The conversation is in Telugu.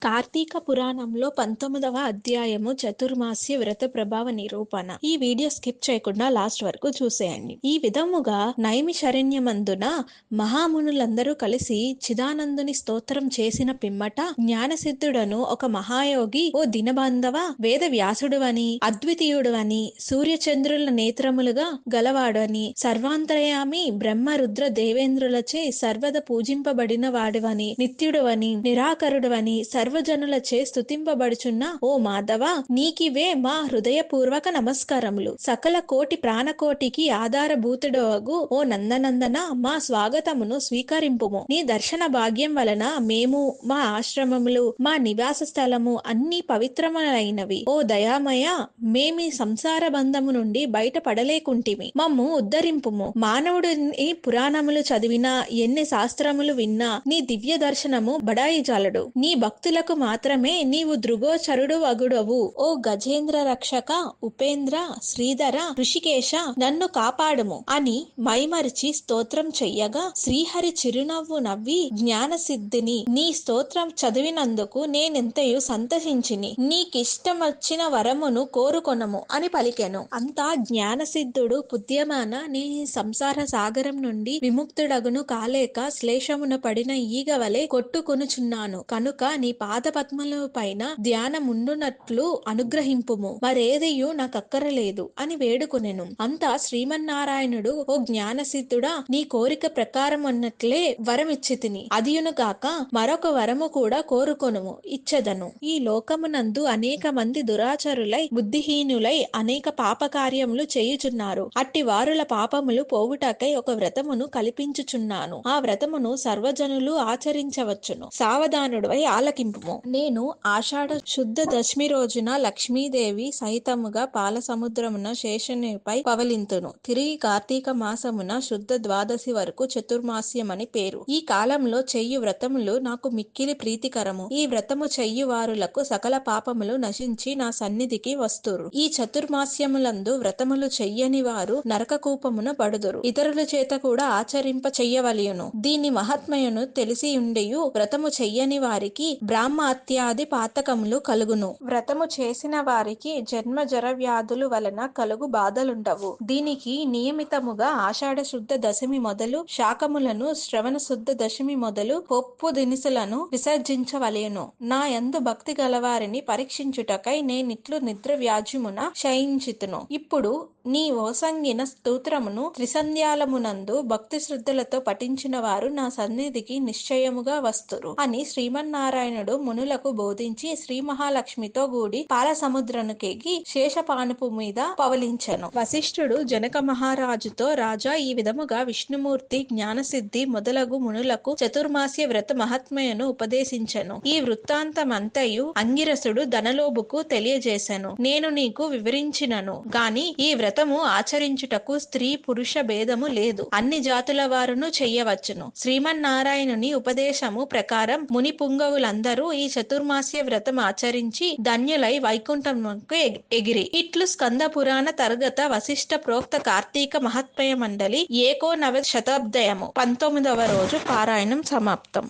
కార్తీక పురాణంలో 19వ అధ్యాయము చతుర్మాస్య వ్రత ప్రభావ నిరూపణ. ఈ వీడియో స్కిప్ చేయకుండా లాస్ట్ వరకు చూసేయండి. ఈ విధముగా నైమిషారణ్యమందున మహామునులందరూ కలిసి చిదానందుని స్తోత్రం చేసిన పిమ్మట జ్ఞానసిద్ధుడను ఒక మహాయోగి, ఓ దినబాంధవ, వేద వ్యాసుడువని, అద్వితీయుడువని, సూర్యచంద్రుల నేత్రములుగా గలవాడని, సర్వాంతర్యామి బ్రహ్మ రుద్ర దేవేంద్రులచే సర్వద పూజింపబడిన వాడివని, నిత్యుడువని, నిరాకరుడువని సర్వజనులచే స్తుతింపబడుచున్న ఓ మాధవ, నీకివే మా హృదయపూర్వక నమస్కారములు. సకల కోటి ప్రాణకోటికి ఆధారభూతుడవగు ఓ నందనందన, మా స్వాగతమును స్వీకరింపుము. నీ దర్శన భాగ్యం వలన మేము, మా ఆశ్రమములు, మా నివాస స్థలము అన్ని పవిత్రములైనవి. ఓ దయామయ, మేమీ సంసార బంధము నుండి బయట పడలేకుంటిమి. మమ్ము ఉద్ధరింపుము. మానవుడు ఈ పురాణములు చదివినా, ఎన్ని శాస్త్రములు విన్నా నీ దివ్య దర్శనము బడాయి జాలడు. నీ భక్తులకు మాత్రమే నీవు దృగోచరుడు వగుడవు. ఓ గజేంద్ర రక్షక, ఉపేంద్ర, శ్రీధర, ఋషికేశ, నన్ను కాపాడుము అని మైమరిచి స్తోత్రం చెయ్యగా శ్రీహరి చిరునవ్వు నవ్వి, జ్ఞానసిద్ధిని, నీ స్తోత్రం చదివినందుకు నేనెంతయు సంతసించిని. నీకిష్టమొచ్చిన వరమును కోరుకొనము అని పలికెను. అంతా జ్ఞానసిద్ధుడు బుద్ధ్యమాన, నీ సంసార సాగరం నుండి విముక్తుడగును కాలేక శ్లేషమున పడిన ఈగ వలె కొట్టుకొనుచున్నాను కనుక నీ పాద పద్మల పైన ధ్యానముండునట్లు అనుగ్రహింపుము. మరేదియు నాకక్కరలేదు అని వేడుకొనెను. అంతా శ్రీమన్నారాయణుడు, ఓ జ్ఞానసిద్ధుడా, నీ కోరిక ప్రకారం అన్నట్లే వరమిచ్చితిని. అదియునుగాక మరొక వరము కూడా కోరుకొనుము, ఇచ్చెదను. ఈ లోకమునందు అనేక మంది దురాచారులై, బుద్ధిహీనులై అనేక పాపకార్యములు చేయుచున్నారు. అట్టి వారుల పాపములు పోవుటకై ఒక వ్రతమును కల్పించుచున్నాను. ఆ వ్రతమును సర్వజనులు ఆచరించవచ్చును. సావధానుడవై ఆలకింపుము. నేను ఆషాఢ శుద్ధ దశమి రోజున లక్ష్మీదేవి సహితముగా పాల సముద్రమున శేషునిపై పవలింతును. తిరిగి కార్తీక మాసమున శుద్ధ ద్వాదశి వరకు చతుర్మాస్యమని పేరు. ఈ కాలంలో చెయ్యు వ్రతములు నాకు మిక్కిలి ప్రీతికరము. ఈ వ్రతము చెయ్యు వారులకు సకల పాపములు నశించి నా సన్నిధికి వస్తురు. ఈ చతుర్మాస్యములందు వ్రతములు చెయ్యని వారు నరకకూపమున పడుదురు. ఇతరుల చేత కూడా ఆచరింప చెయ్యవలయును. దీని మహాత్మ్యమును తెలిసియుండియు వ్రతము చెయ్యని వారికి బ్రహ్మహత్యాది పాతకములు కలుగును. వ్రతము చేసిన వారికి జన్మ జర వ్యాధులు వలన కలుగు బాధలుండవు. దీనికి నియమితముగా ఆషాఢ శుద్ధ దశమి మొదలు శాకములను, శ్రవణ శుద్ధ దశమి మొదలు పప్పు దినుసులను విసర్జించవలెను. నా యందు భక్తి గలవారిని పరీక్షించుటకై నేనిట్లు నిద్ర వ్యాజ్యమున శయించితును. ఇప్పుడు నీ ఓసంగిన స్తోత్రమును త్రిసంధ్యాలమునందు భక్తి శ్రద్ధలతో పఠించిన వారు నా సన్నిధికి నిశ్చయముగా వస్తురు అని శ్రీమన్నారాయణుడు మునులకు బోధించి శ్రీ మహాలక్ష్మితో గూడి పాల సముద్రముకెగి శేషపానుపు మీద పవలించెను. వశిష్ఠుడు జనక మహారాజుతో, రాజా, ఈ విధముగా విష్ణుమూర్తి, జ్ఞానసిద్ధి మొదలగు మునులకు చతుర్మాస్య వ్రత మహాత్మ్యను ఉపదేశించెను. ఈ వృత్తాంతమంతయు అంగిరసుడు ధనలోభుకు తెలియజేసెను. నేను నీకు వివరించినను గాని ఈ వ్రతము ఆచరించుటకు స్త్రీ పురుష భేదము లేదు. అన్ని జాతుల వారును చెయ్యవచ్చును. శ్రీమన్నారాయణుని ఉపదేశము ప్రకారం ముని పుంగవులందరూ ఈ చతుర్మాస్య వ్రతం ఆచరించి ధన్యులై వైకుంఠముకు ఎగిరి. ఇట్లు స్కంద పురాణ తర్గత వశిష్ఠ ప్రోక్త కార్తీక మహాత్మ్య మండలి 19వ శతాబ్దయము 19వ రోజు పారాయణం సమాప్తం.